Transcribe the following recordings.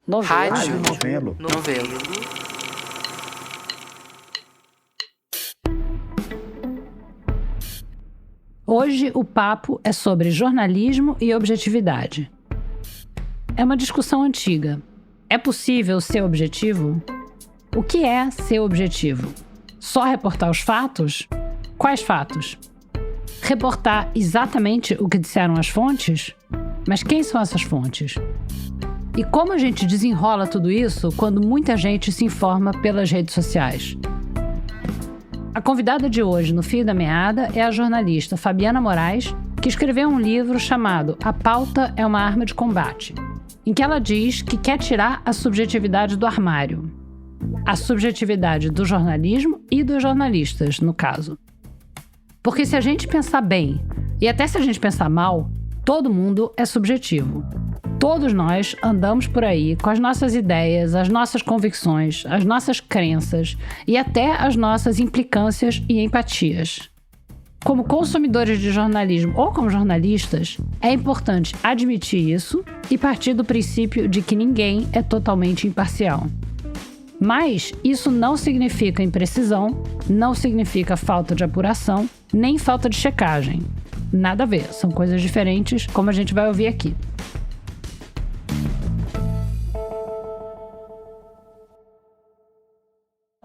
Rádio. Novelo. Hoje o papo é sobre jornalismo e objetividade. É uma discussão antiga. É possível ser objetivo? O que é ser objetivo? Só reportar os fatos? Quais fatos? Reportar exatamente o que disseram as fontes? Mas quem são essas fontes? E como a gente desenrola tudo isso quando muita gente se informa pelas redes sociais? A convidada de hoje, no Fio da Meada, é a jornalista Fabiana Moraes, que escreveu um livro chamado A Pauta é uma Arma de Combate, em que ela diz que quer tirar a subjetividade do armário. A subjetividade do jornalismo e dos jornalistas, no caso. Porque se a gente pensar bem, e até se a gente pensar mal, todo mundo é subjetivo. Todos nós andamos por aí com as nossas ideias, as nossas convicções, as nossas crenças e até as nossas implicâncias e empatias. Como consumidores de jornalismo ou como jornalistas, é importante admitir isso e partir do princípio de que ninguém é totalmente imparcial. Mas isso não significa imprecisão, não significa falta de apuração, nem falta de checagem. Nada a ver, são coisas diferentes, como a gente vai ouvir aqui.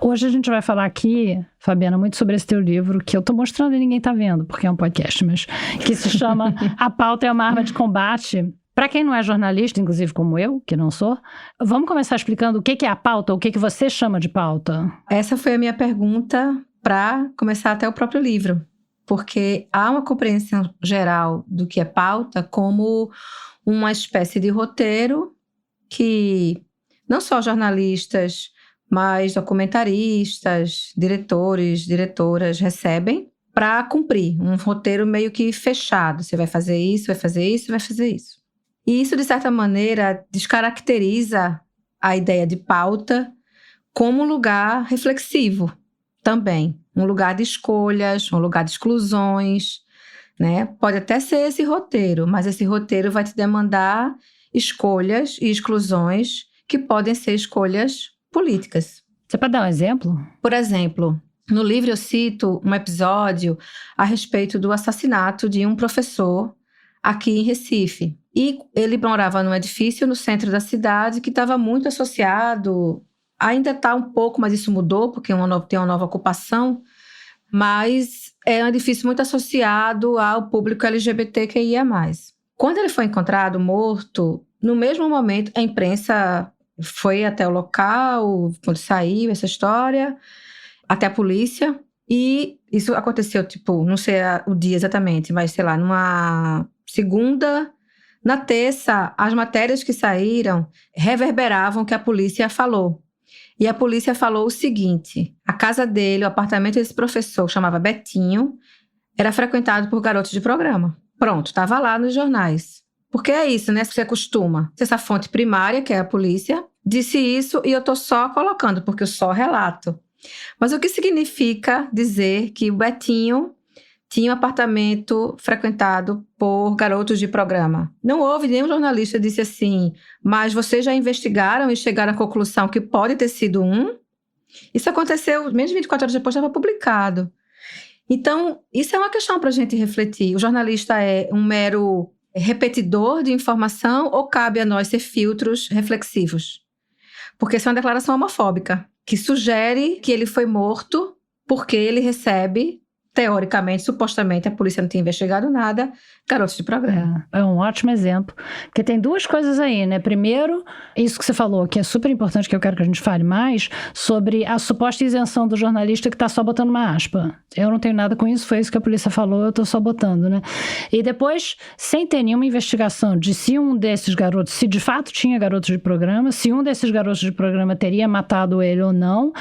Hoje a gente vai falar aqui, Fabiana, muito sobre esse teu livro, que eu tô mostrando e ninguém tá vendo, porque é um podcast, mas que se chama A Pauta é uma Arma de Combate. Para quem não é jornalista, inclusive como eu, que não sou, vamos começar explicando o que é a pauta, o que você chama de pauta? Essa foi a minha pergunta para começar até o próprio livro, porque há uma compreensão geral do que é pauta como uma espécie de roteiro que não só jornalistas, mas documentaristas, diretores, diretoras recebem para cumprir um roteiro meio que fechado. Você vai fazer isso, vai fazer isso, vai fazer isso. E isso, de certa maneira, descaracteriza a ideia de pauta como um lugar reflexivo também. Um lugar de escolhas, um lugar de exclusões, né? Pode até ser esse roteiro, mas esse roteiro vai te demandar escolhas e exclusões que podem ser escolhas políticas. Você pode dar um exemplo? Por exemplo, no livro eu cito um episódio a respeito do assassinato de um professor aqui em Recife. E ele morava num edifício no centro da cidade que estava muito associado, ainda está um pouco, mas isso mudou porque tem uma nova ocupação, mas é um edifício muito associado ao público LGBTQIA+. Quando ele foi encontrado morto, no mesmo momento a imprensa foi até o local, quando saiu essa história, até a polícia. E isso aconteceu, não sei o dia exatamente, mas sei lá, numa segunda, na terça, as matérias que saíram reverberavam o que a polícia falou. E a polícia falou o seguinte: a casa dele, o apartamento desse professor, chamava Betinho, era frequentado por garotos de programa. Pronto, estava lá nos jornais. Porque é isso, né? Você acostuma. Essa fonte primária, que é a polícia, disse isso e eu estou só colocando, porque eu só relato. Mas o que significa dizer que o Betinho tinha um apartamento frequentado por garotos de programa? Não houve nenhum jornalista que disse assim, mas vocês já investigaram e chegaram à conclusão que pode ter sido um? Isso aconteceu, menos de 24 horas depois estava publicado. Então, isso é uma questão para a gente refletir. O jornalista é um mero repetidor de informação ou cabe a nós ser filtros reflexivos? Porque isso é uma declaração homofóbica, que sugere que ele foi morto porque ele recebe, teoricamente, supostamente, a polícia não tinha investigado nada, garotos de programa. É um ótimo exemplo, porque tem duas coisas aí, né? Primeiro, isso que você falou, que é super importante, que eu quero que a gente fale mais, sobre a suposta isenção do jornalista que está só botando uma aspa. Eu não tenho nada com isso, foi isso que a polícia falou, eu estou só botando, né? E depois, sem ter nenhuma investigação de se um desses garotos, se de fato tinha garotos de programa, se um desses garotos de programa teria matado ele ou não,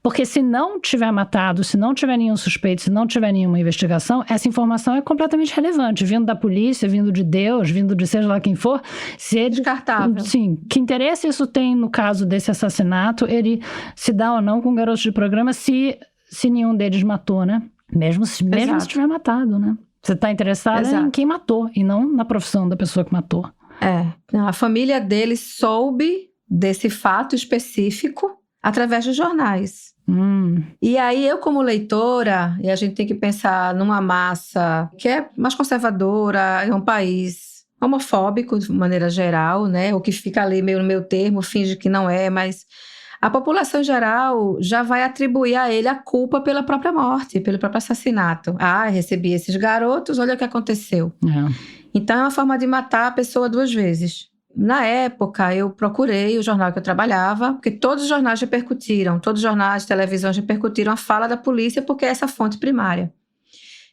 porque se não tiver matado, se não tiver nenhum suspeito, se não tiver nenhuma investigação, essa informação é completamente relevante, vindo da polícia, vindo de Deus, vindo de seja lá quem for, se ele... Descartável. Sim, que interesse isso tem no caso desse assassinato, ele se dá ou não com garotos de programa se nenhum deles matou, né? Mesmo se tiver matado, né? Você está interessado em quem matou e não na profissão da pessoa que matou. A família dele soube desse fato específico através dos jornais. E aí eu, como leitora, e a gente tem que pensar numa massa que é mais conservadora, é um país homofóbico de maneira geral, né? Ou que fica ali meio no meio termo, finge que não é, mas a população geral já vai atribuir a ele a culpa pela própria morte, pelo próprio assassinato. Recebi esses garotos, olha o que aconteceu. Então é uma forma de matar a pessoa duas vezes. Na época, eu procurei o jornal que eu trabalhava, porque todos os jornais repercutiram, todos os jornais, televisões repercutiram a fala da polícia, porque é essa fonte primária.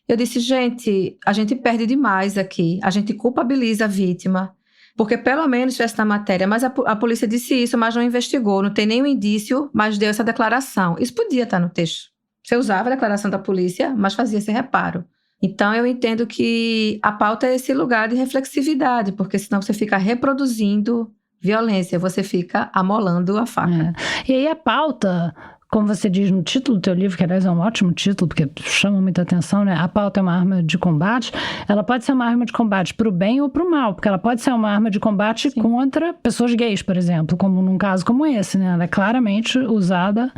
Eu disse, gente, a gente perde demais aqui, a gente culpabiliza a vítima, porque pelo menos tivesse na matéria, mas a polícia disse isso, mas não investigou, não tem nenhum indício, mas deu essa declaração. Isso podia estar no texto. Você usava a declaração da polícia, mas fazia esse reparo. Então, eu entendo que a pauta é esse lugar de reflexividade, porque senão você fica reproduzindo violência, você fica amolando a faca. E aí a pauta, como você diz no título do teu livro, que aliás é um ótimo título, porque chama muita atenção, né? A pauta é uma arma de combate. Ela pode ser uma arma de combate para o bem ou para o mal, porque ela pode ser uma arma de combate contra pessoas gays, por exemplo, como num caso como esse, né? Ela é claramente usada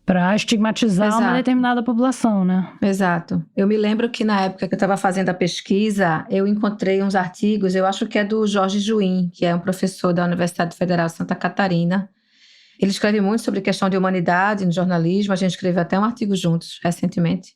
para estigmatizar uma determinada população, né? Exato. Eu me lembro que na época que eu estava fazendo a pesquisa, eu encontrei uns artigos, eu acho que é do Jorge Juin, que é um professor da Universidade Federal de Santa Catarina. Ele escreve muito sobre questão de humanidade no jornalismo, a gente escreveu até um artigo juntos, recentemente.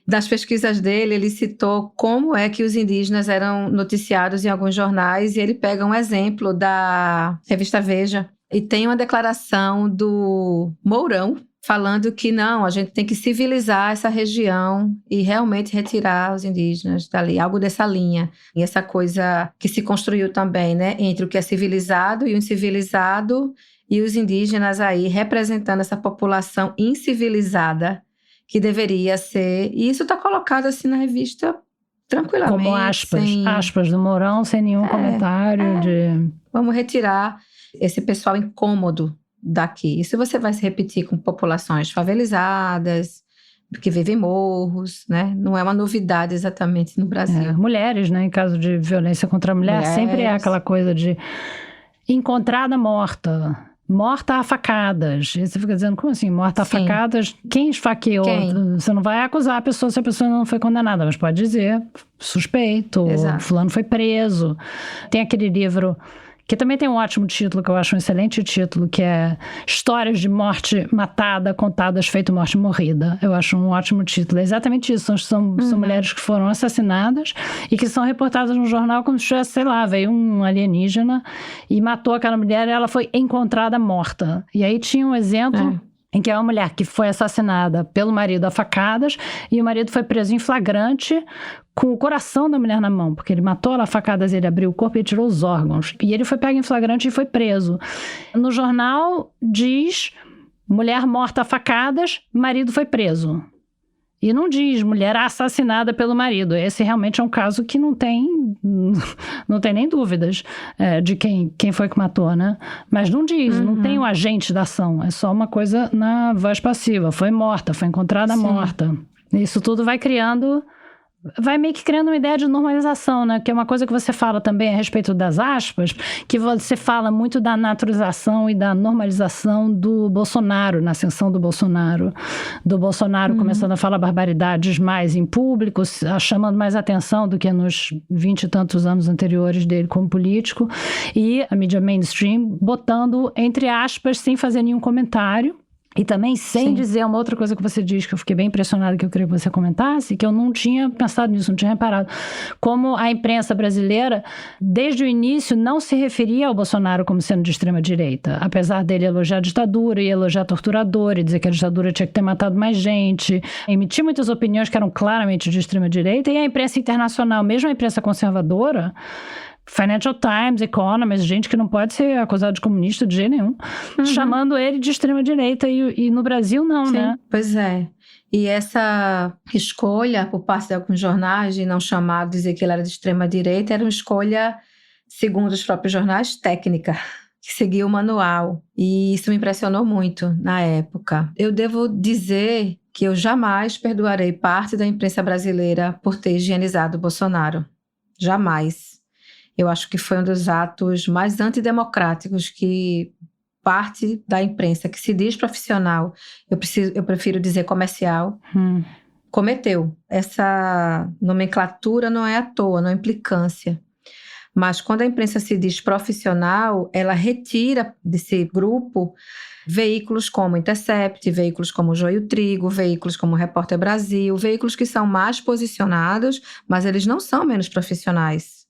Das pesquisas dele, ele citou como é que os indígenas eram noticiados em alguns jornais, e ele pega um exemplo da revista Veja, e tem uma declaração do Mourão, falando que não, a gente tem que civilizar essa região e realmente retirar os indígenas dali, algo dessa linha. E essa coisa que se construiu também, né, entre o que é civilizado e o incivilizado, e os indígenas aí representando essa população incivilizada que deveria ser. E isso está colocado assim na revista tranquilamente. Como aspas do Mourão, sem nenhum comentário de... Vamos retirar esse pessoal incômodo daqui. Isso você vai se repetir com populações favelizadas, que vivem em morros, né? Não é uma novidade exatamente no Brasil. Mulheres, né? Em caso de violência contra a mulher, sempre é aquela coisa de encontrada morta a facadas. E você fica dizendo, como assim, morta a facadas? Quem esfaqueou? Você não vai acusar a pessoa se a pessoa não foi condenada, mas pode dizer, suspeito, fulano foi preso. Tem aquele livro que também tem um ótimo título, que eu acho um excelente título, que é Histórias de Morte Matada, Contadas Feito Morte Morrida. Eu acho um ótimo título. É exatamente isso. São mulheres que foram assassinadas e que são reportadas no jornal como se tivesse, sei lá, veio um alienígena e matou aquela mulher e ela foi encontrada morta. E aí tinha um exemplo... em que é uma mulher que foi assassinada pelo marido a facadas e o marido foi preso em flagrante com o coração da mulher na mão, porque ele matou ela a facadas, ele abriu o corpo e tirou os órgãos. E ele foi pego em flagrante e foi preso. No jornal diz, mulher morta a facadas, marido foi preso. E não diz mulher assassinada pelo marido. Esse realmente é um caso que não tem nem dúvidas de quem foi que matou, né? Mas não diz, não tem o agente da ação. É só uma coisa na voz passiva. Foi morta, foi encontrada morta. Isso tudo vai meio que criando uma ideia de normalização, né? Que é uma coisa que você fala também a respeito das aspas, que você fala muito da naturalização e da normalização do Bolsonaro, na ascensão do Bolsonaro. Começando a falar barbaridades mais em público, chamando mais atenção do que nos 20 e tantos anos anteriores dele como político, e a mídia mainstream botando entre aspas sem fazer nenhum comentário. E também sem dizer uma outra coisa que você diz, que eu fiquei bem impressionada, que eu queria que você comentasse, que eu não tinha pensado nisso, não tinha reparado. Como a imprensa brasileira, desde o início, não se referia ao Bolsonaro como sendo de extrema-direita. Apesar dele elogiar a ditadura e elogiar a torturadora, e dizer que a ditadura tinha que ter matado mais gente, emitir muitas opiniões que eram claramente de extrema-direita, e a imprensa internacional, mesmo a imprensa conservadora, Financial Times, Economist, gente que não pode ser acusada de comunista de jeito nenhum, chamando ele de extrema-direita, e no Brasil não, né? Pois é. E essa escolha por parte de alguns jornais de não chamar, dizer que ele era de extrema-direita, era uma escolha, segundo os próprios jornais, técnica, que seguia o manual. E isso me impressionou muito na época. Eu devo dizer que eu jamais perdoarei parte da imprensa brasileira por ter higienizado o Bolsonaro. Jamais. Eu acho que foi um dos atos mais antidemocráticos que parte da imprensa que se diz profissional, eu prefiro dizer comercial, cometeu. Essa nomenclatura não é à toa, não é implicância. Mas quando a imprensa se diz profissional, ela retira desse grupo veículos como Intercept, veículos como Joio e Trigo, veículos como Repórter Brasil, veículos que são mais posicionados, mas eles não são menos profissionais.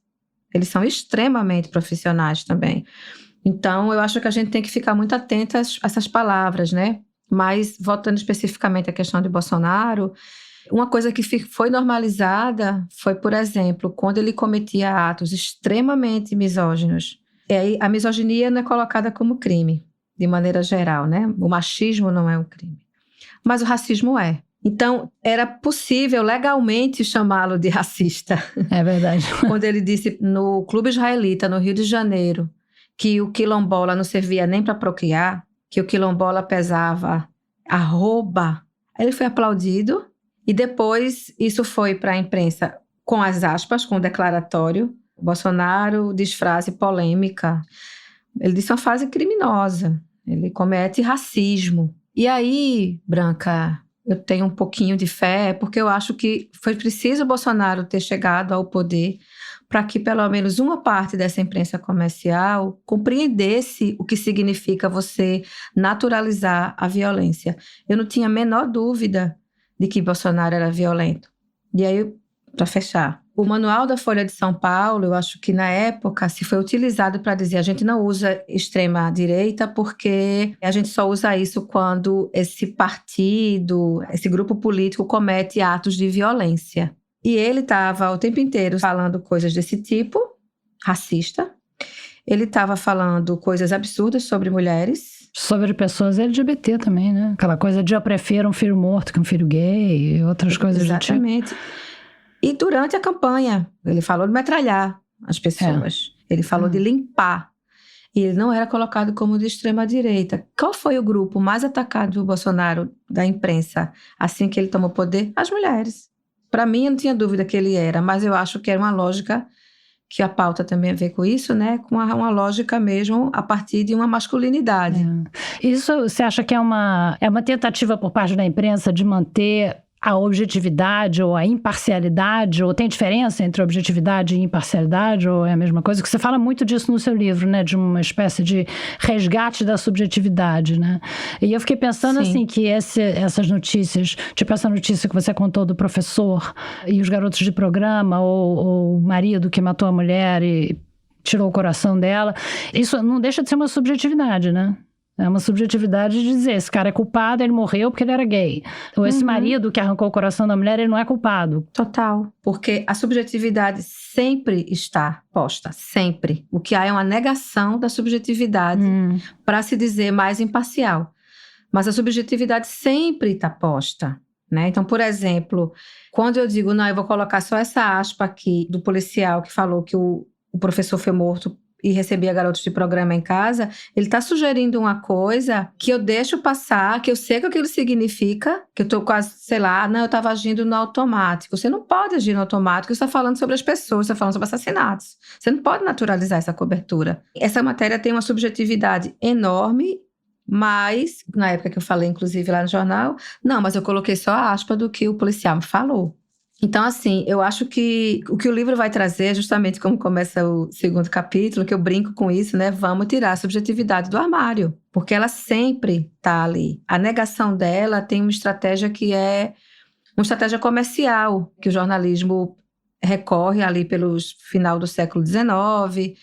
Eles são extremamente profissionais também. Então, eu acho que a gente tem que ficar muito atenta a essas palavras, né? Mas, voltando especificamente à questão de Bolsonaro, uma coisa que foi normalizada foi, por exemplo, quando ele cometia atos extremamente misóginos. E aí, a misoginia não é colocada como crime, de maneira geral, né? O machismo não é um crime. Mas o racismo é. Então, era possível legalmente chamá-lo de racista. É verdade. Quando ele disse no Clube Israelita, no Rio de Janeiro, que o quilombola não servia nem para procriar, que o quilombola pesava arroba, ele foi aplaudido. E depois isso foi para a imprensa com as aspas, com o declaratório. Bolsonaro diz frase polêmica. Ele disse uma frase criminosa. Ele comete racismo. E aí, Branca, eu tenho um pouquinho de fé, porque eu acho que foi preciso o Bolsonaro ter chegado ao poder para que pelo menos uma parte dessa imprensa comercial compreendesse o que significa você naturalizar a violência. Eu não tinha a menor dúvida de que Bolsonaro era violento. E aí, para fechar, o manual da Folha de São Paulo, eu acho que na época se foi utilizado para dizer a gente não usa extrema-direita porque a gente só usa isso quando esse partido, esse grupo político comete atos de violência. E ele estava o tempo inteiro falando coisas desse tipo, racista. Ele estava falando coisas absurdas sobre mulheres. Sobre pessoas LGBT também, né? Aquela coisa de eu prefiro um filho morto que um filho gay e outras coisas do tipo. Exatamente. E durante a campanha, ele falou de metralhar as pessoas. Ele falou de limpar. E ele não era colocado como de extrema-direita. Qual foi o grupo mais atacado do Bolsonaro, da imprensa, assim que ele tomou poder? As mulheres. Para mim, eu não tinha dúvida que ele era, mas eu acho que era uma lógica, que a pauta também a ver com isso, né? Com uma lógica mesmo a partir de uma masculinidade. Isso você acha que é uma tentativa por parte da imprensa de manter a objetividade ou a imparcialidade? Ou tem diferença entre objetividade e imparcialidade? Ou é a mesma coisa? Que você fala muito disso no seu livro, né? De uma espécie de resgate da subjetividade, né? E eu fiquei pensando assim que essas notícias, tipo essa notícia que você contou do professor e os garotos de programa, ou o marido que matou a mulher e tirou o coração dela, isso não deixa de ser uma subjetividade, né? É uma subjetividade de dizer, esse cara é culpado, ele morreu porque ele era gay. Ou esse marido que arrancou o coração da mulher, ele não é culpado. Total. Porque a subjetividade sempre está posta, sempre. O que há é uma negação da subjetividade para se dizer mais imparcial. Mas a subjetividade sempre está posta, né? Então, por exemplo, quando eu digo, não, eu vou colocar só essa aspa aqui do policial que falou que o professor foi morto e recebia garotos de programa em casa, ele está sugerindo uma coisa que eu deixo passar, que eu sei o que aquilo significa, que eu estou quase, sei lá, não, eu estava agindo no automático. Você não pode agir no automático, você está falando sobre as pessoas, você está falando sobre assassinatos. Você não pode naturalizar essa cobertura. Essa matéria tem uma subjetividade enorme, mas, na época que eu falei, inclusive lá no jornal, não, mas eu coloquei só a aspa do que o policial me falou. Então, assim, eu acho que o que o livro vai trazer, justamente como começa o segundo capítulo, que eu brinco com isso, né? Vamos tirar a subjetividade do armário, porque ela sempre está ali. A negação dela tem uma estratégia que é uma estratégia comercial, que o jornalismo recorre ali pelo final do século XIX,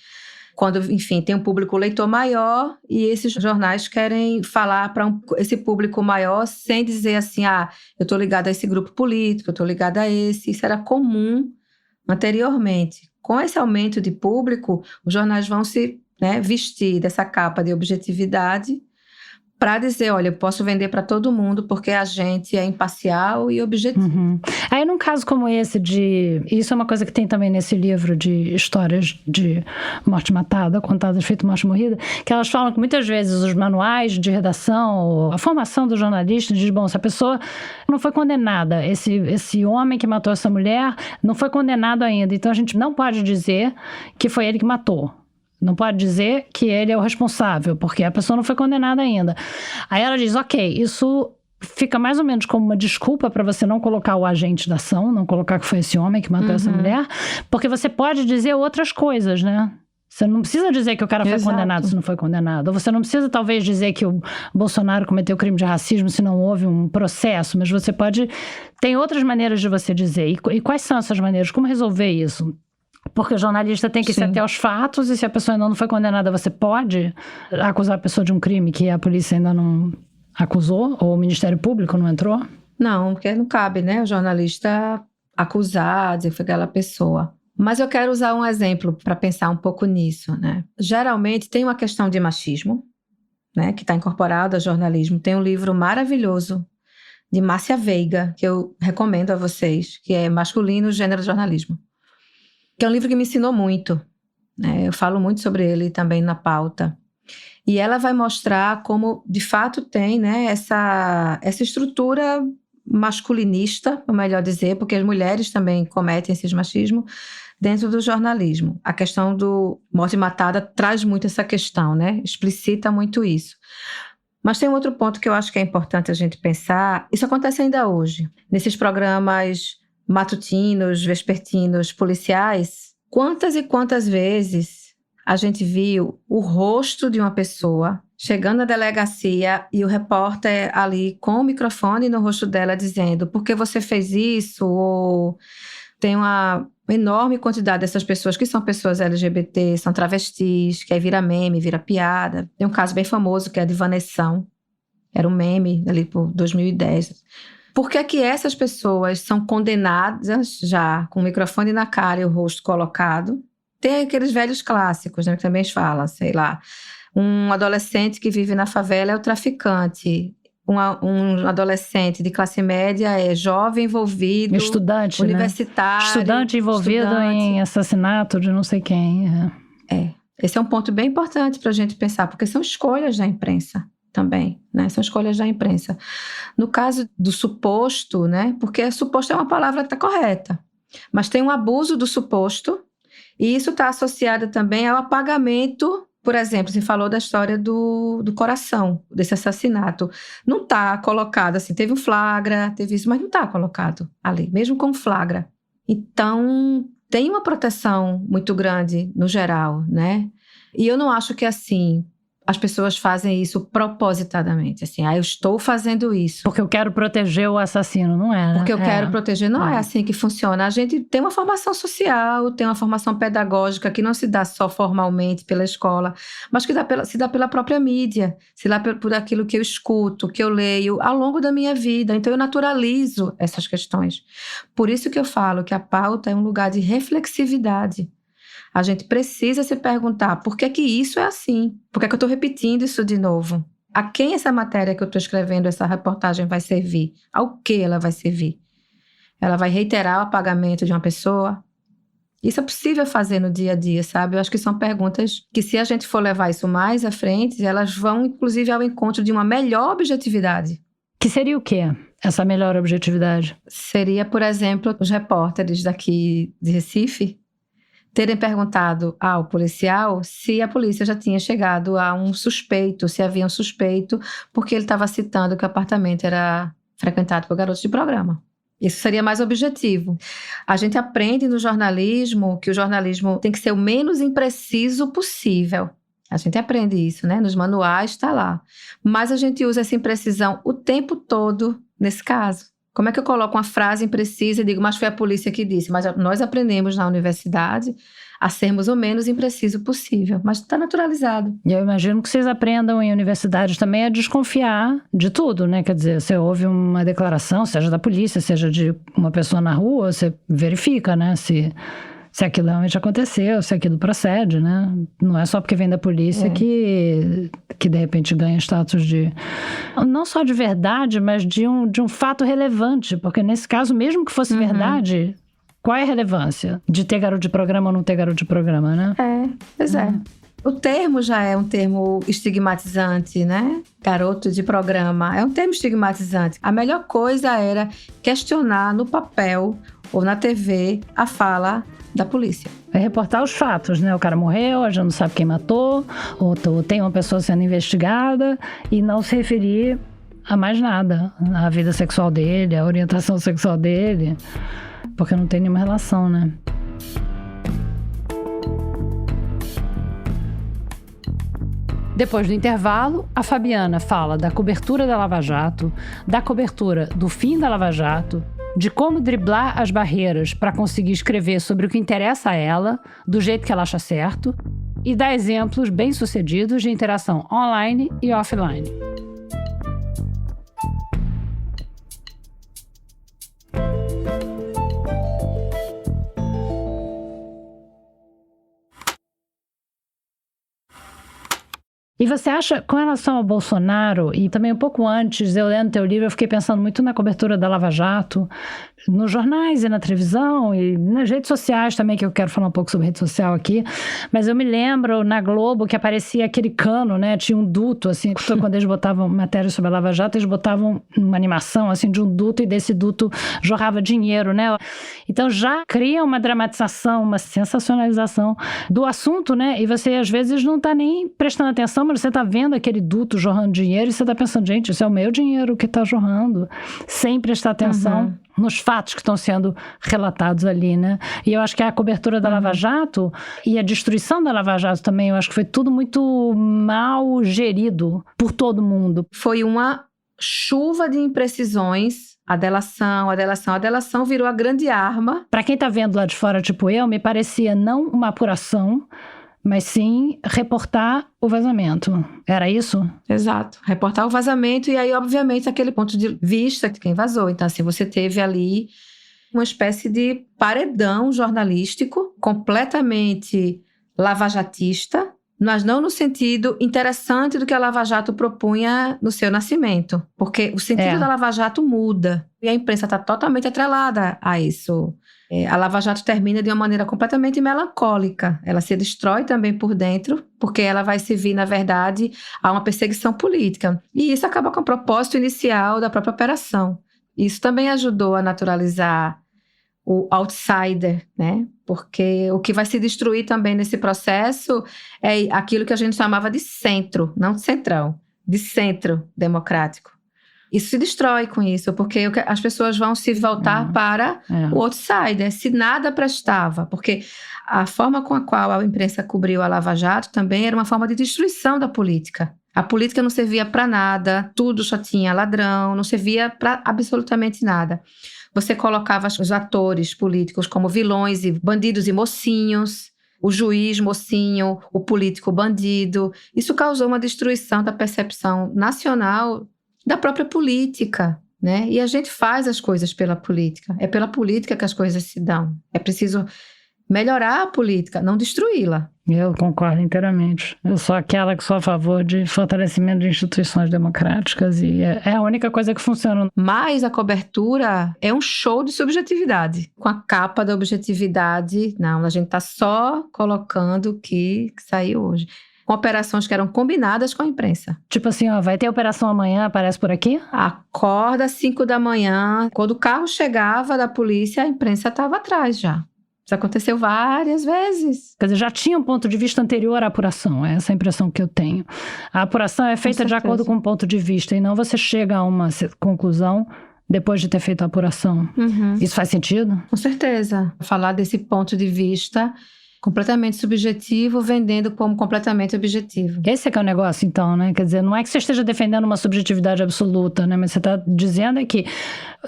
quando, enfim, tem um público leitor maior e esses jornais querem falar para esse público maior sem dizer assim, eu estou ligado a esse grupo político, eu estou ligado a esse. Isso era comum anteriormente. Com esse aumento de público, os jornais vão se vestir dessa capa de objetividade para dizer, olha, eu posso vender para todo mundo porque a gente é imparcial e objetivo. Aí num caso como esse isso é uma coisa que tem também nesse livro de histórias de morte matada, contadas feito morte morrida, que elas falam que muitas vezes os manuais de redação, a formação do jornalista diz, bom, se a pessoa não foi condenada, esse homem que matou essa mulher não foi condenado ainda, então a gente não pode dizer que foi ele que matou. Não pode dizer que ele é o responsável, porque a pessoa não foi condenada ainda. Aí ela diz, ok, isso fica mais ou menos como uma desculpa para você não colocar o agente da ação, não colocar que foi esse homem que matou essa mulher, porque você pode dizer outras coisas, né? Você não precisa dizer que o cara foi condenado se não foi condenado. Ou você não precisa, talvez, dizer que o Bolsonaro cometeu crime de racismo se não houve um processo. Mas você pode... Tem outras maneiras de você dizer. E quais são essas maneiras? Como resolver isso? Porque o jornalista tem que se ater aos fatos. E se a pessoa ainda não foi condenada, você pode acusar a pessoa de um crime que a polícia ainda não acusou? Ou o Ministério Público não entrou? Não, porque não cabe, né? O jornalista acusar, dizer que foi aquela pessoa. Mas eu quero usar um exemplo para pensar um pouco nisso, né? Geralmente tem uma questão de machismo, né, que está incorporado ao jornalismo. Tem um livro maravilhoso de Márcia Veiga, que eu recomendo a vocês, que é Masculino, Gênero e Jornalismo. Que é um livro que me ensinou muito, né? Eu falo muito sobre ele também na pauta. E ela vai mostrar como, de fato, tem, né, essa estrutura masculinista, ou melhor dizer, porque as mulheres também cometem esse machismo, dentro do jornalismo. A questão do Morte Matada traz muito essa questão, né? Explicita muito isso. Mas tem um outro ponto que eu acho que é importante a gente pensar. Isso acontece ainda hoje. Nesses programas matutinos, vespertinos, policiais, quantas e quantas vezes a gente viu o rosto de uma pessoa chegando na delegacia e o repórter ali com o microfone no rosto dela dizendo: por que você fez isso? Ou tem uma enorme quantidade dessas pessoas que são pessoas LGBT, são travestis, que aí vira meme, vira piada. Tem um caso bem famoso que é de Vanessão, era um meme ali por 2010. Por que que essas pessoas são condenadas já com o microfone na cara e o rosto colocado? Tem aqueles velhos clássicos, né, que também falam, sei lá, um adolescente que vive na favela é o traficante. Um adolescente de classe média é jovem envolvido, estudante, universitário. Né? Estudante envolvido em assassinato de não sei quem. Esse é um ponto bem importante para a gente pensar, porque são escolhas da imprensa também, né? São escolhas da imprensa. No caso do suposto, né? Porque suposto é uma palavra que está correta, mas tem um abuso do suposto e isso está associado também ao apagamento. Por exemplo, você falou da história do coração, desse assassinato. Não está colocado assim, teve um flagra, teve isso, mas não está colocado ali, mesmo com flagra. Então, tem uma proteção muito grande no geral, né? E eu não acho que assim, as pessoas fazem isso propositadamente, assim, eu estou fazendo isso. Porque eu quero proteger o assassino, não é? Né? Porque eu quero proteger, não é assim que funciona. A gente tem uma formação social, tem uma formação pedagógica que não se dá só formalmente pela escola, mas que se dá pela própria mídia, se dá por aquilo que eu escuto, que eu leio ao longo da minha vida. Então eu naturalizo essas questões. Por isso que eu falo que a pauta é um lugar de reflexividade. A gente precisa se perguntar por que isso é assim? Por que eu estou repetindo isso de novo? A quem essa matéria que eu estou escrevendo, essa reportagem vai servir? Ao que ela vai servir? Ela vai reiterar o apagamento de uma pessoa? Isso é possível fazer no dia a dia, sabe? Eu acho que são perguntas que, se a gente for levar isso mais à frente, elas vão, inclusive, ao encontro de uma melhor objetividade. Que seria o quê, essa melhor objetividade? Seria, por exemplo, os repórteres daqui de Recife terem perguntado ao policial se a polícia já tinha chegado a um suspeito, se havia um suspeito, porque ele estava citando que o apartamento era frequentado por garotos de programa. Isso seria mais objetivo. A gente aprende no jornalismo que o jornalismo tem que ser o menos impreciso possível. A gente aprende isso, né? Nos manuais está lá. Mas a gente usa essa imprecisão o tempo todo nesse caso. Como é que eu coloco uma frase imprecisa e digo, mas foi a polícia que disse? Mas nós aprendemos na universidade a sermos o menos impreciso possível. Mas está naturalizado. E eu imagino que vocês aprendam em universidades também a desconfiar de tudo, né? Quer dizer, você ouve uma declaração, seja da polícia, seja de uma pessoa na rua, você verifica, né? Se aquilo realmente aconteceu, se aquilo procede, né? Não é só porque vem da polícia que de repente ganha status de... Não só de verdade, mas de um fato relevante. Porque nesse caso, mesmo que fosse verdade, qual é a relevância de ter garoto de programa ou não ter garoto de programa, né? Pois é. O termo já é um termo estigmatizante, né? Garoto de programa é um termo estigmatizante. A melhor coisa era questionar no papel ou na TV a fala da polícia. É reportar os fatos, né? O cara morreu, a gente não sabe quem matou, ou tem uma pessoa sendo investigada, e não se referir a mais nada. A vida sexual dele, a orientação sexual dele, porque não tem nenhuma relação, né? Depois do intervalo, a Fabiana fala da cobertura da Lava Jato, da cobertura do fim da Lava Jato, de como driblar as barreiras para conseguir escrever sobre o que interessa a ela, do jeito que ela acha certo, e dá exemplos bem-sucedidos de interação online e offline. E você acha, com relação ao Bolsonaro, e também um pouco antes, eu lendo teu livro, eu fiquei pensando muito na cobertura da Lava Jato, nos jornais e na televisão, e nas redes sociais também, que eu quero falar um pouco sobre rede social aqui, mas eu me lembro na Globo que aparecia aquele cano, né, tinha um duto, assim, quando eles botavam matéria sobre a Lava Jato, eles botavam uma animação, assim, de um duto, e desse duto jorrava dinheiro, né, então já cria uma dramatização, uma sensacionalização do assunto, né, e você às vezes não tá nem prestando atenção, mas você tá vendo aquele duto jorrando dinheiro e você tá pensando, gente, isso é o meu dinheiro que tá jorrando, sem prestar atenção nos fatos que estão sendo relatados ali, né? E eu acho que a cobertura da Lava Jato e a destruição da Lava Jato também, eu acho que foi tudo muito mal gerido por todo mundo. Foi uma chuva de imprecisões. A delação virou a grande arma. Para quem tá vendo lá de fora, tipo eu, me parecia não uma apuração, mas sim reportar o vazamento. Era isso? Exato. Reportar o vazamento e aí, obviamente, aquele ponto de vista de quem vazou. Então, assim, você teve ali uma espécie de paredão jornalístico completamente lavajatista, mas não no sentido interessante do que a Lava Jato propunha no seu nascimento. Porque o sentido da Lava Jato muda. E a imprensa está totalmente atrelada a isso. A Lava Jato termina de uma maneira completamente melancólica. Ela se destrói também por dentro, porque ela vai servir, na verdade, a uma perseguição política. E isso acaba com o propósito inicial da própria operação. Isso também ajudou a naturalizar o outsider, né? Porque o que vai se destruir também nesse processo é aquilo que a gente chamava de centro, não de centrão, de centro democrático. Isso se destrói com isso, porque as pessoas vão se voltar para o outsider, se nada prestava. Porque a forma com a qual a imprensa cobriu a Lava Jato também era uma forma de destruição da política. A política não servia para nada, tudo só tinha ladrão, não servia para absolutamente nada. Você colocava os atores políticos como vilões e bandidos e mocinhos, o juiz mocinho, o político bandido. Isso causou uma destruição da percepção nacional da própria política, né? E a gente faz as coisas pela política. É pela política que as coisas se dão. É preciso melhorar a política, não destruí-la. Eu concordo inteiramente. Eu sou aquela que sou a favor de fortalecimento de instituições democráticas e é a única coisa que funciona. Mas a cobertura é um show de subjetividade. Com a capa da objetividade, não, a gente está só colocando o que saiu hoje. Com operações que eram combinadas com a imprensa. Tipo assim, ó, vai ter operação amanhã, aparece por aqui? Acorda às 5 da manhã. Quando o carro chegava da polícia, a imprensa estava atrás já. Isso aconteceu várias vezes. Quer dizer, já tinha um ponto de vista anterior à apuração. É essa a impressão que eu tenho. A apuração é feita de acordo com um ponto de vista e não você chega a uma conclusão depois de ter feito a apuração. Isso faz sentido? Com certeza. Falar desse ponto de vista completamente subjetivo, vendendo como completamente objetivo. Esse é que é o negócio, então, né? Quer dizer, não é que você esteja defendendo uma subjetividade absoluta, né? Mas você está dizendo é que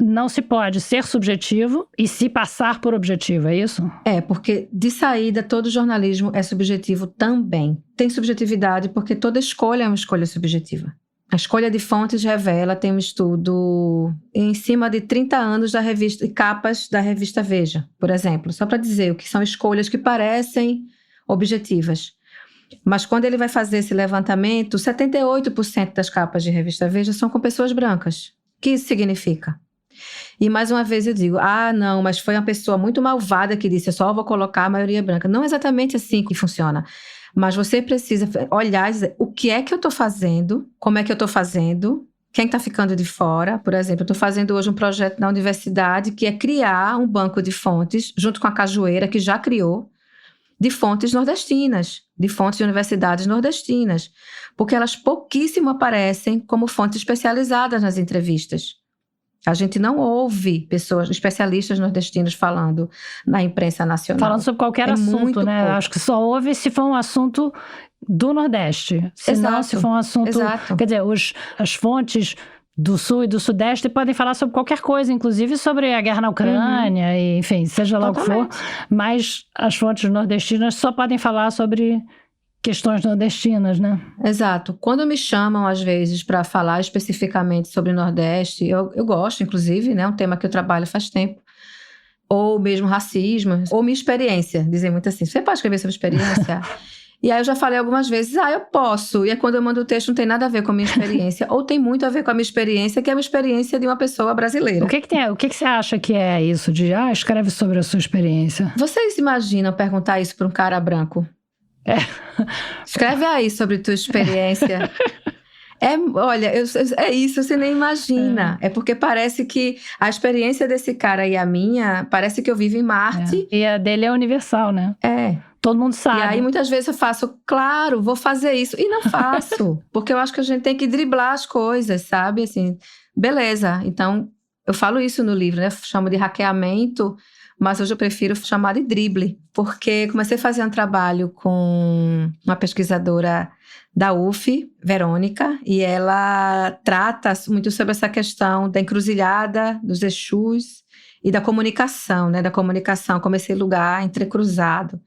não se pode ser subjetivo e se passar por objetivo, é isso? É, porque de saída todo jornalismo é subjetivo também. Tem subjetividade porque toda escolha é uma escolha subjetiva. A escolha de fontes revela, tem um estudo em cima de 30 anos da revista, de capas da revista Veja, por exemplo, só para dizer o que são escolhas que parecem objetivas. Mas quando ele vai fazer esse levantamento, 78% das capas de revista Veja são com pessoas brancas. O que isso significa? E mais uma vez eu digo, não, mas foi uma pessoa muito malvada que disse, eu só vou colocar a maioria branca. Não é exatamente assim que funciona. Mas você precisa olhar e dizer, o que é que eu estou fazendo? Como é que eu estou fazendo? quem está ficando de fora. Por exemplo, eu estou fazendo hoje um projeto na universidade que é criar um banco de fontes, junto com a Cajueira, que já criou, de fontes nordestinas, de fontes de universidades nordestinas, porque elas pouquíssimo aparecem como fontes especializadas nas entrevistas. A gente não ouve pessoas, especialistas nordestinos falando na imprensa nacional. Falando sobre qualquer assunto, né? Pouco. Acho que só ouve se for um assunto do Nordeste. Se não, se for um assunto... Exato. Quer dizer, as fontes do Sul e do Sudeste podem falar sobre qualquer coisa, inclusive sobre a guerra na Ucrânia, e, enfim, seja lá Totalmente. o que for. Mas as fontes nordestinas só podem falar sobre questões nordestinas, né? Exato. Quando me chamam, às vezes, para falar especificamente sobre o Nordeste, eu gosto, inclusive, né? Um tema que eu trabalho faz tempo. Ou mesmo racismo, ou minha experiência. Dizem muito assim, você pode escrever sobre experiência? E aí eu já falei algumas vezes, eu posso. E aí quando eu mando o texto não tem nada a ver com a minha experiência, ou tem muito a ver com a minha experiência, que é uma experiência de uma pessoa brasileira. O que você acha que é isso de, escreve sobre a sua experiência? Vocês imaginam perguntar isso para um cara branco? Escreve aí sobre tua experiência. Olha, é isso, você nem imagina. É porque parece que a experiência desse cara e a minha, parece que eu vivo em Marte. E a dele é universal, né? Todo mundo sabe. E aí, muitas vezes eu faço, claro, vou fazer isso. E não faço. Porque eu acho que a gente tem que driblar as coisas, sabe? Assim, beleza. Então, eu falo isso no livro, né? Chamo de hackeamento, mas hoje eu prefiro chamar de drible. Porque comecei a fazer um trabalho com uma pesquisadora da UF, Verônica, e ela trata muito sobre essa questão da encruzilhada, dos Exus e da comunicação, né? Da comunicação como esse lugar entrecruzado.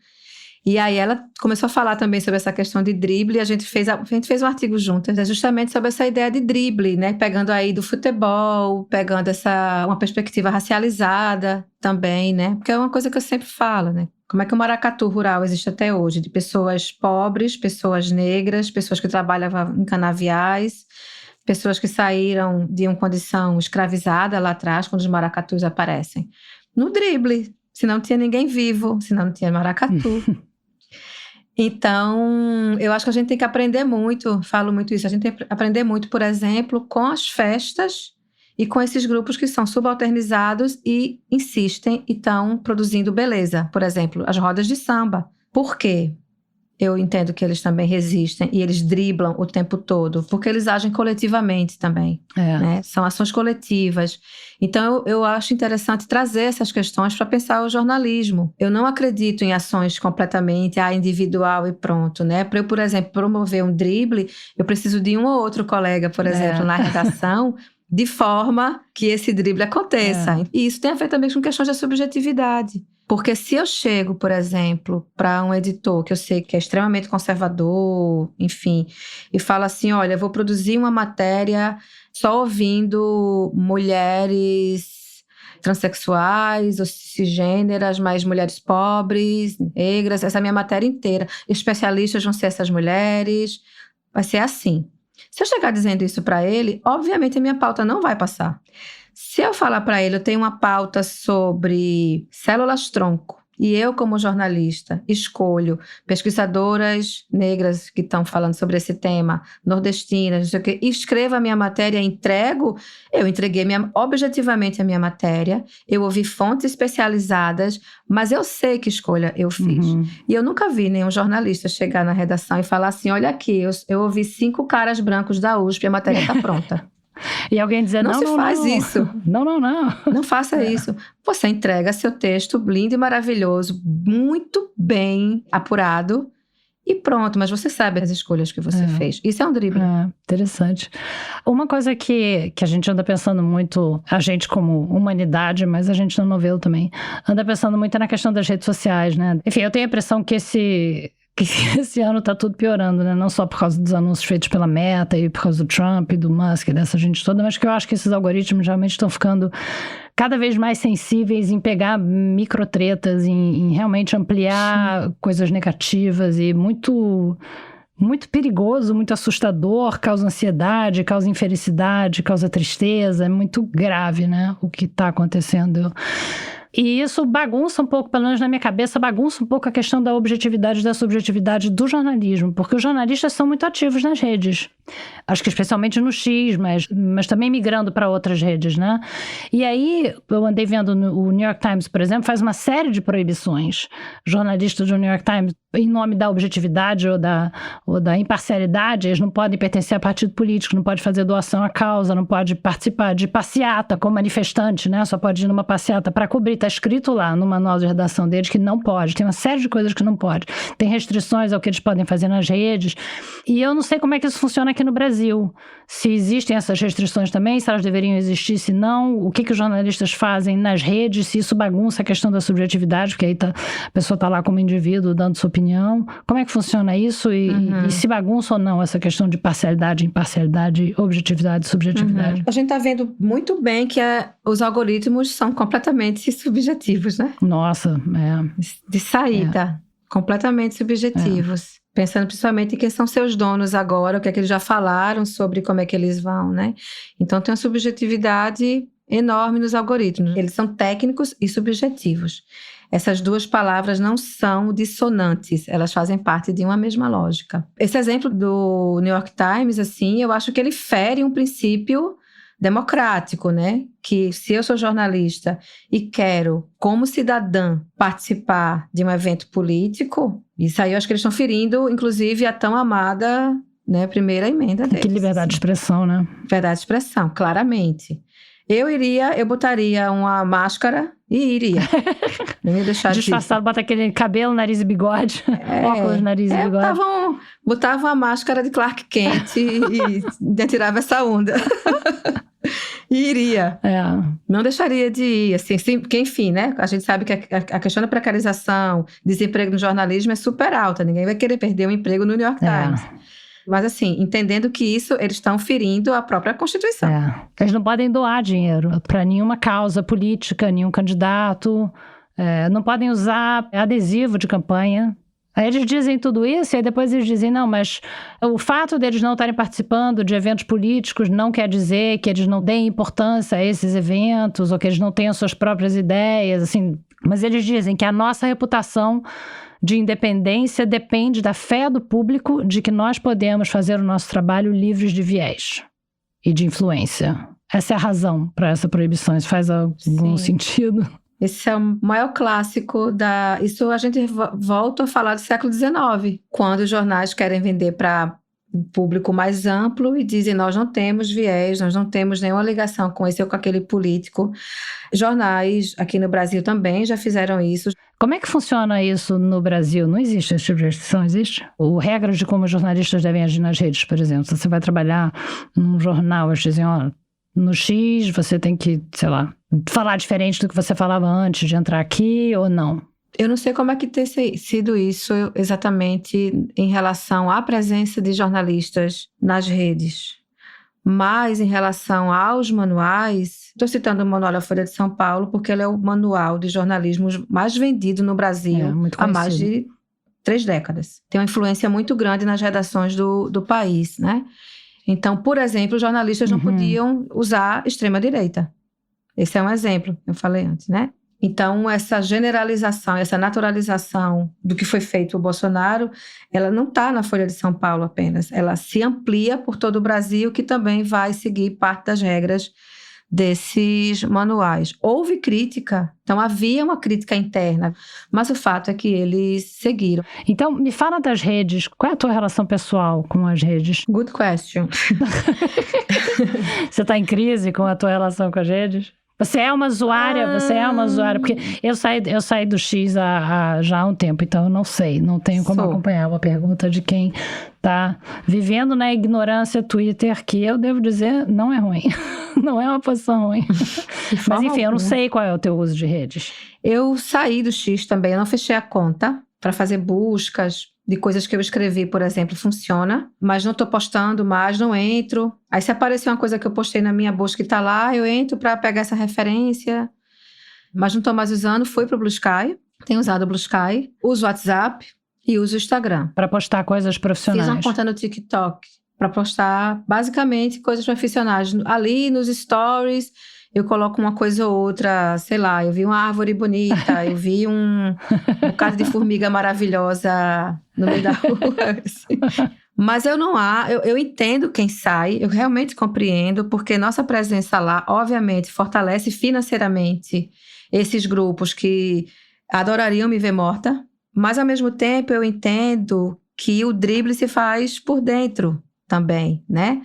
E aí ela começou a falar também sobre essa questão de drible, e a gente fez um artigo juntas, justamente sobre essa ideia de drible, né? Pegando aí do futebol, pegando uma perspectiva racializada também, né? Porque é uma coisa que eu sempre falo, né? Como é que o maracatu rural existe até hoje? De pessoas pobres, pessoas negras, pessoas que trabalhavam em canaviais, pessoas que saíram de uma condição escravizada lá atrás, quando os maracatus aparecem. No drible, se não tinha ninguém vivo, se não tinha maracatu. Então, eu acho que a gente tem que aprender muito, falo muito isso, a gente tem que aprender muito, por exemplo, com as festas e com esses grupos que são subalternizados e insistem e estão produzindo beleza. Por exemplo, as rodas de samba. Por quê? Eu entendo que eles também resistem e eles driblam o tempo todo, porque eles agem coletivamente também, né? São ações coletivas. Então, eu acho interessante trazer essas questões para pensar o jornalismo. Eu não acredito em ações completamente individual e pronto, né? Para eu, por exemplo, promover um drible, eu preciso de um ou outro colega, por exemplo, na redação, de forma que esse drible aconteça. E isso tem a ver também com questões de subjetividade. Porque se eu chego, por exemplo, para um editor que eu sei que é extremamente conservador, enfim, e falo assim, olha, eu vou produzir uma matéria só ouvindo mulheres transexuais ou cisgêneras, mas mulheres pobres, negras, essa é a minha matéria inteira. Especialistas vão ser essas mulheres, vai ser assim. Se eu chegar dizendo isso para ele, obviamente a minha pauta não vai passar. Se eu falar para ele, eu tenho uma pauta sobre células-tronco, e eu, como jornalista, escolho pesquisadoras negras que estão falando sobre esse tema, nordestinas, não sei o quê, e escrevo a minha matéria e entrego, eu entreguei objetivamente a minha matéria, eu ouvi fontes especializadas, mas eu sei que escolha eu fiz. E eu nunca vi nenhum jornalista chegar na redação e falar assim, olha aqui, eu ouvi 5 caras brancos da USP, a matéria está pronta. E alguém dizer, não faz isso. Não. Não faça isso. Você entrega seu texto lindo e maravilhoso, muito bem apurado e pronto. Mas você sabe as escolhas que você fez. Isso é um drible. Interessante. Uma coisa que a gente anda pensando muito, a gente como humanidade, mas a gente na novela também, anda pensando muito na questão das redes sociais, né? Enfim, eu tenho a impressão que esse ano tá tudo piorando, né? Não só por causa dos anúncios feitos pela Meta e por causa do Trump e do Musk e dessa gente toda, mas que eu acho que esses algoritmos realmente estão ficando cada vez mais sensíveis em pegar microtretas, em realmente ampliar coisas negativas e muito, muito perigoso, muito assustador, causa ansiedade, causa infelicidade, causa tristeza, é muito grave, né? O que está acontecendo. E isso bagunça um pouco, pelo menos na minha cabeça, bagunça um pouco a questão da objetividade e da subjetividade do jornalismo, porque os jornalistas são muito ativos nas redes. Acho que especialmente no X, mas também migrando para outras redes, né? E aí, eu andei vendo o New York Times, por exemplo, faz uma série de proibições. Jornalistas do New York Times, em nome da objetividade ou da imparcialidade, eles não podem pertencer a partido político, não pode fazer doação à causa, não pode participar de passeata como manifestante, né? Só pode ir numa passeata para cobrir. Está escrito lá no manual de redação deles que não pode. Tem uma série de coisas que não pode. Tem restrições ao que eles podem fazer nas redes. E eu não sei como é que isso funciona aqui no Brasil. Se existem essas restrições também, se elas deveriam existir, se não, o que os jornalistas fazem nas redes, se isso bagunça a questão da subjetividade, porque aí a pessoa está lá como indivíduo dando sua opinião. Como é que funciona isso e se bagunça ou não essa questão de parcialidade, imparcialidade, objetividade, subjetividade? A gente está vendo muito bem que os algoritmos são completamente subjetivos, né? Nossa, De saída, completamente subjetivos. Pensando principalmente em quem são seus donos agora, o que é que eles já falaram sobre como é que eles vão, né? Então tem uma subjetividade enorme nos algoritmos. Eles são técnicos e subjetivos. Essas duas palavras não são dissonantes, elas fazem parte de uma mesma lógica. Esse exemplo do New York Times, assim, eu acho que ele fere um princípio democrático, né? Que se eu sou jornalista e quero, como cidadã, participar de um evento político, isso aí eu acho que eles estão ferindo, inclusive, a tão amada, né, primeira emenda deles. Que liberdade de expressão, né? Liberdade de expressão, claramente. Eu botaria uma máscara e iria. Não ia deixar disfarçado, bota aquele cabelo, nariz e bigode. Óculos, nariz e bigode. Botava uma máscara de Clark Kent e tirava essa onda. E iria. Não deixaria de ir, assim, porque enfim, né? A gente sabe que a questão da precarização, desemprego no jornalismo é super alta. Ninguém vai querer perder um emprego no New York Times. Mas assim, entendendo que isso, eles estão ferindo a própria Constituição. Eles não podem doar dinheiro para nenhuma causa política, nenhum candidato. Não podem usar adesivo de campanha. Aí eles dizem tudo isso e aí depois eles dizem, não, mas o fato deles não estarem participando de eventos políticos não quer dizer que eles não deem importância a esses eventos ou que eles não tenham suas próprias ideias, assim. Mas eles dizem que a nossa reputação de independência depende da fé do público de que nós podemos fazer o nosso trabalho livres de viés e de influência. Essa é a razão para essa proibição. Isso faz algum sentido? Esse é o maior clássico Isso a gente volta a falar do século XIX, quando os jornais querem vender para um público mais amplo e dizem, nós não temos viés, nós não temos nenhuma ligação com esse ou com aquele político. Jornais aqui no Brasil também já fizeram isso. Como é que funciona isso no Brasil? Não existe esse tipo de restrição, existe? Ou regras de como os jornalistas devem agir nas redes, por exemplo. Se você vai trabalhar num jornal, eles dizem, no X você tem que, sei lá, falar diferente do que você falava antes de entrar aqui ou não? Eu não sei como é que tem sido isso exatamente em relação à presença de jornalistas nas redes. Mas em relação aos manuais, estou citando o Manual da Folha de São Paulo porque ele é o manual de jornalismo mais vendido no Brasil há mais de 3 décadas. Tem uma influência muito grande nas redações do país, né? Então, por exemplo, os jornalistas não podiam usar extrema-direita. Esse é um exemplo, eu falei antes, né? Então, essa generalização, essa naturalização do que foi feito o Bolsonaro, ela não está na Folha de São Paulo apenas. Ela se amplia por todo o Brasil, que também vai seguir parte das regras desses manuais. Houve crítica, então havia uma crítica interna, mas o fato é que eles seguiram. Então, me fala das redes. Qual é a tua relação pessoal com as redes? Good question. Você está em crise com a tua relação com as redes? Você é uma usuária, porque eu saí do X já há um tempo, então eu não sei, não tenho como acompanhar uma pergunta de quem está vivendo na ignorância Twitter, que eu devo dizer, não é ruim, não é uma posição ruim. Mas enfim, eu não sei qual é o teu uso de redes. Eu saí do X também, eu não fechei a conta para fazer buscas de coisas que eu escrevi, por exemplo, funciona, mas não estou postando mais, não entro. Aí se aparecer uma coisa que eu postei na minha busca e está lá, eu entro para pegar essa referência, mas não estou mais usando, fui para o Blue Sky, tenho usado o Blue Sky, uso o WhatsApp e uso o Instagram. Para postar coisas profissionais. Fiz uma conta no TikTok para postar basicamente coisas profissionais. Ali nos stories eu coloco uma coisa ou outra, sei lá, eu vi uma árvore bonita, eu vi um bocado de formiga maravilhosa no meio da rua. Assim. Mas eu entendo quem sai, eu realmente compreendo, porque nossa presença lá, obviamente, fortalece financeiramente esses grupos que adorariam me ver morta, mas ao mesmo tempo eu entendo que o drible se faz por dentro também, né?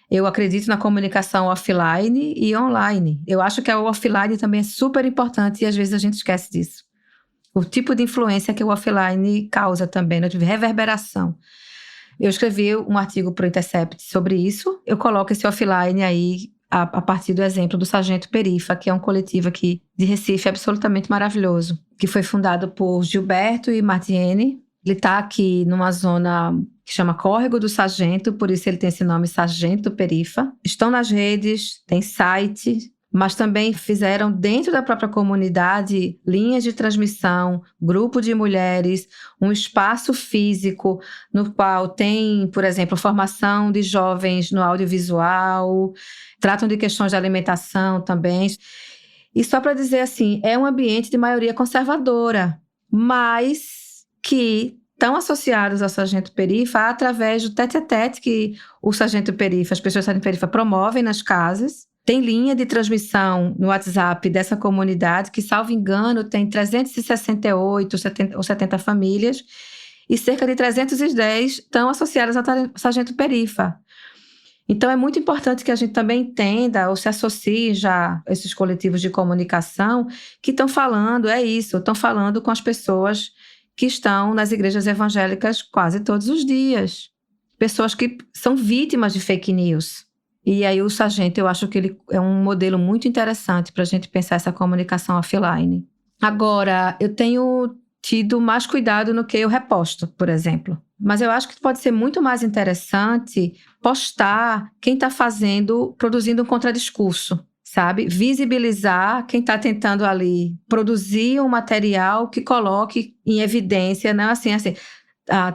Eu acredito na comunicação offline e online. Eu acho que o offline também é super importante e às vezes a gente esquece disso. O tipo de influência que o offline causa também, né? De reverberação. Eu escrevi um artigo para o Intercept sobre isso. Eu coloco esse offline aí a partir do exemplo do Sargento Perifa, que é um coletivo aqui de Recife absolutamente maravilhoso, que foi fundado por Gilberto e Martiene. Ele está aqui numa zona que chama Córrego do Sargento, por isso ele tem esse nome, Sargento Perifa. Estão nas redes, tem site, mas também fizeram dentro da própria comunidade linhas de transmissão, grupo de mulheres, um espaço físico no qual tem, por exemplo, formação de jovens no audiovisual, tratam de questões de alimentação também. E só para dizer assim, é um ambiente de maioria conservadora, mas que estão associados ao Sargento Perifa através do tete-a-tete que o Sargento Perifa, as pessoas do Sargento Perifa promovem nas casas. Tem linha de transmissão no WhatsApp dessa comunidade, que, salvo engano, tem 368 ou 70 famílias, e cerca de 310 estão associadas ao Sargento Perifa. Então, é muito importante que a gente também entenda ou se associe já a esses coletivos de comunicação que estão falando, estão falando com as pessoas que estão nas igrejas evangélicas quase todos os dias. Pessoas que são vítimas de fake news. E aí o Sargento, eu acho que ele é um modelo muito interessante para a gente pensar essa comunicação offline. Agora, eu tenho tido mais cuidado no que eu reposto, por exemplo. Mas eu acho que pode ser muito mais interessante postar quem está produzindo um contradiscurso, sabe? Visibilizar quem está tentando ali produzir um material que coloque em evidência, não assim,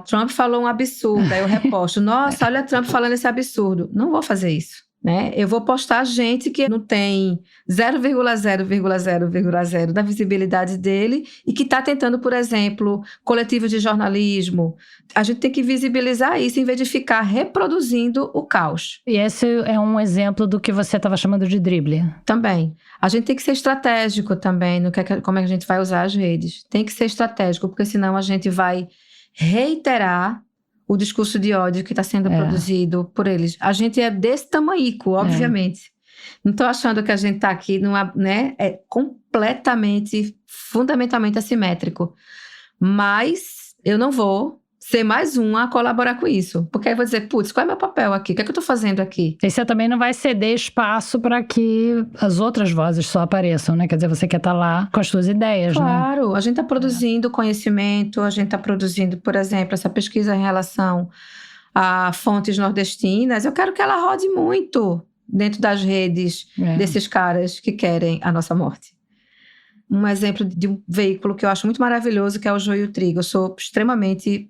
Trump falou um absurdo, aí eu reposto. Nossa, olha Trump falando esse absurdo. Não vou fazer isso, né? Eu vou postar gente que não tem 0,0,0,0 da visibilidade dele e que está tentando, por exemplo, coletivo de jornalismo. A gente tem que visibilizar isso em vez de ficar reproduzindo o caos. E esse é um exemplo do que você estava chamando de drible. Também. A gente tem que ser estratégico também no como é que a gente vai usar as redes. Tem que ser estratégico, porque senão a gente vai reiterar o discurso de ódio que está sendo produzido por eles. A gente é desse tamanhico, obviamente. Não estou achando que a gente está aqui é completamente, fundamentalmente assimétrico. Mas eu não vou ser mais uma a colaborar com isso. Porque aí eu vou dizer, putz, qual é meu papel aqui? O que é que eu estou fazendo aqui? E você também não vai ceder espaço para que as outras vozes só apareçam, né? Quer dizer, você quer estar lá com as suas ideias, né? Claro, a gente está produzindo conhecimento, a gente está produzindo, por exemplo, essa pesquisa em relação a fontes nordestinas. Eu quero que ela rode muito dentro das redes desses caras que querem a nossa morte. Um exemplo de um veículo que eu acho muito maravilhoso, que é o Joio e o Trigo. Eu sou extremamente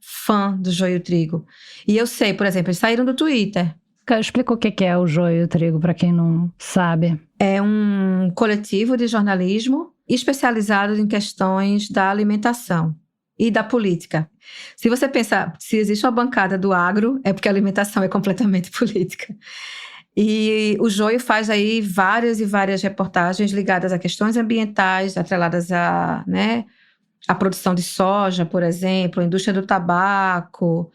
fã do Joio e o Trigo. E eu sei, por exemplo, eles saíram do Twitter. Explica o que é o Joio e o Trigo, para quem não sabe. É um coletivo de jornalismo especializado em questões da alimentação e da política. Se você pensar, se existe uma bancada do agro, é porque a alimentação é completamente política. E o Joio faz aí várias e várias reportagens ligadas a questões ambientais, atreladas a produção de soja, por exemplo, a indústria do tabaco.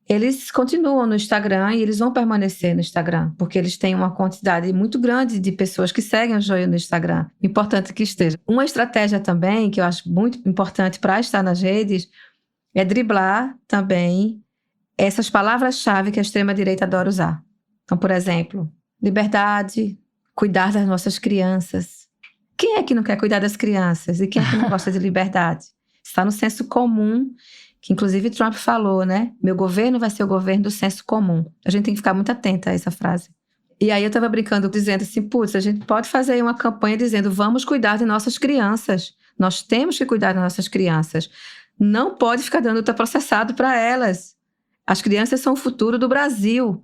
Eles continuam no Instagram e eles vão permanecer no Instagram, porque eles têm uma quantidade muito grande de pessoas que seguem o Joio no Instagram. Importante que esteja. Uma estratégia também, que eu acho muito importante para estar nas redes, é driblar também essas palavras-chave que a extrema-direita adora usar. Então, por exemplo, liberdade, cuidar das nossas crianças. Quem é que não quer cuidar das crianças? E quem é que não gosta de liberdade? Está no senso comum, que inclusive Trump falou, né? Meu governo vai ser o governo do senso comum. A gente tem que ficar muito atenta a essa frase. E aí eu estava brincando, dizendo assim, putz, a gente pode fazer aí uma campanha dizendo, vamos cuidar de nossas crianças. Nós temos que cuidar das nossas crianças. Não pode ficar dando ultraprocessado para elas. As crianças são o futuro do Brasil.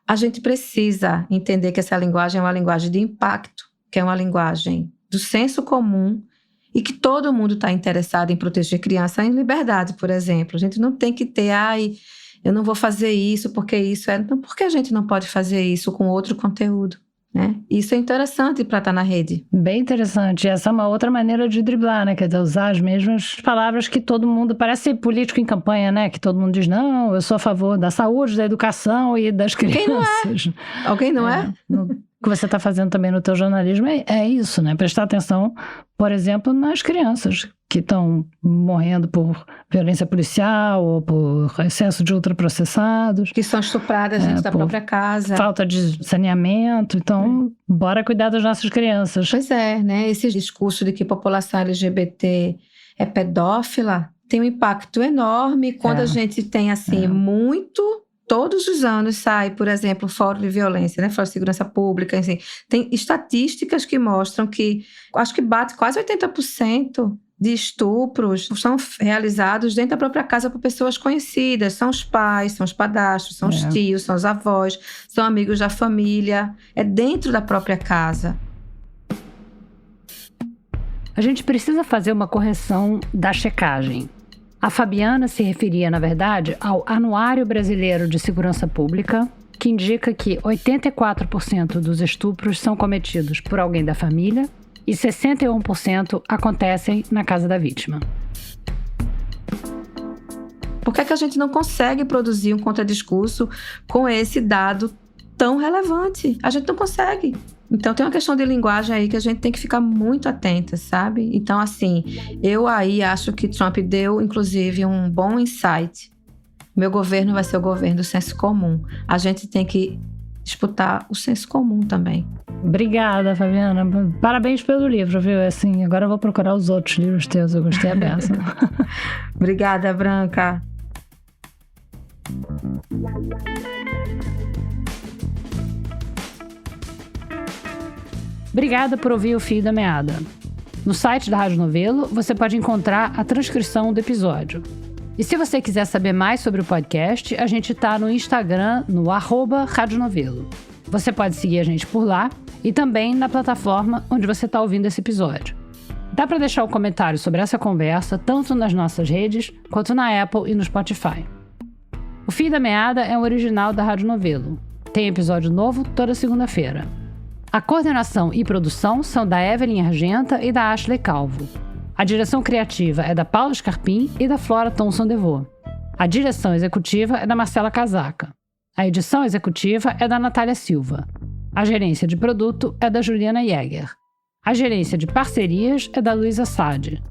A gente precisa entender que essa linguagem é uma linguagem de impacto. que é uma linguagem do senso comum e que todo mundo está interessado em proteger criança em liberdade, por exemplo. A gente não tem que ter, eu não vou fazer isso porque isso é... Não, por que a gente não pode fazer isso com outro conteúdo? Né? Isso é interessante para estar na rede. Bem interessante. Essa é uma outra maneira de driblar, né? Quer dizer, usar as mesmas palavras que todo mundo... Parece político em campanha, né? Que todo mundo diz, não, eu sou a favor da saúde, da educação e das crianças. Alguém não é? O que você está fazendo também no teu jornalismo é isso, né? Prestar atenção, por exemplo, nas crianças que estão morrendo por violência policial ou por excesso de ultraprocessados. Que são estupradas dentro da própria casa. Falta de saneamento. Então, bora cuidar das nossas crianças. Pois é, né? Esse discurso de que a população LGBT é pedófila tem um impacto enorme quando a gente tem, assim, muito... Todos os anos sai, por exemplo, o Fórum de Violência, né? Fórum de Segurança Pública, assim. Tem estatísticas que mostram que, acho que bate quase 80% de estupros são realizados dentro da própria casa por pessoas conhecidas. São os pais, são os padrastos, são os tios, são os avós, são amigos da família. É dentro da própria casa. A gente precisa fazer uma correção da checagem. A Fabiana se referia, na verdade, ao Anuário Brasileiro de Segurança Pública, que indica que 84% dos estupros são cometidos por alguém da família e 61% acontecem na casa da vítima. Por que é que a gente não consegue produzir um contradiscurso com esse dado tão relevante? A gente não consegue. Então, tem uma questão de linguagem aí que a gente tem que ficar muito atenta, sabe? Então, assim, eu aí acho que Trump deu, inclusive, um bom insight. Meu governo vai ser o governo do senso comum. A gente tem que disputar o senso comum também. Obrigada, Fabiana. Parabéns pelo livro, viu? Assim, agora eu vou procurar os outros livros teus. Eu gostei dessa. Obrigada, Branca. Obrigada por ouvir o Fio da Meada. No site da Rádio Novelo, você pode encontrar a transcrição do episódio. E se você quiser saber mais sobre o podcast, a gente está no Instagram, no @radionovelo. Você pode seguir a gente por lá e também na plataforma onde você está ouvindo esse episódio. Dá para deixar um comentário sobre essa conversa, tanto nas nossas redes, quanto na Apple e no Spotify. O Fio da Meada é um original da Rádio Novelo. Tem episódio novo toda segunda-feira. A coordenação e produção são da Evelyn Argenta e da Ashley Calvo. A direção criativa é da Paula Scarpim e da Flora Thomson-DeVoe. A direção executiva é da Marcela Casaca. A edição executiva é da Natália Silva. A gerência de produto é da Juliana Jäger. A gerência de parcerias é da Luísa Sade.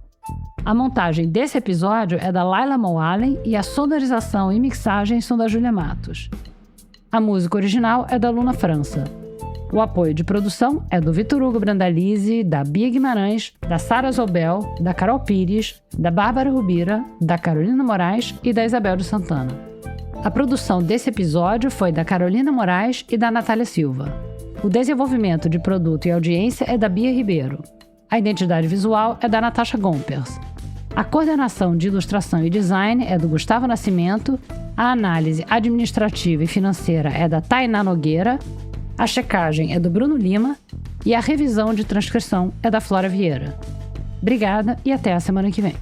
A montagem desse episódio é da Laila Moalen e a sonorização e mixagem são da Júlia Matos. A música original é da Luna França. O apoio de produção é do Vitor Hugo Brandalize, da Bia Guimarães, da Sara Zobel, da Carol Pires, da Bárbara Rubira, da Carolina Moraes e da Isabel de Santana. A produção desse episódio foi da Carolina Moraes e da Natália Silva. O desenvolvimento de produto e audiência é da Bia Ribeiro. A identidade visual é da Natasha Gompers. A coordenação de ilustração e design é do Gustavo Nascimento. A análise administrativa e financeira é da Tainá Nogueira. A checagem é do Bruno Lima e a revisão de transcrição é da Flora Vieira. Obrigada e até a semana que vem.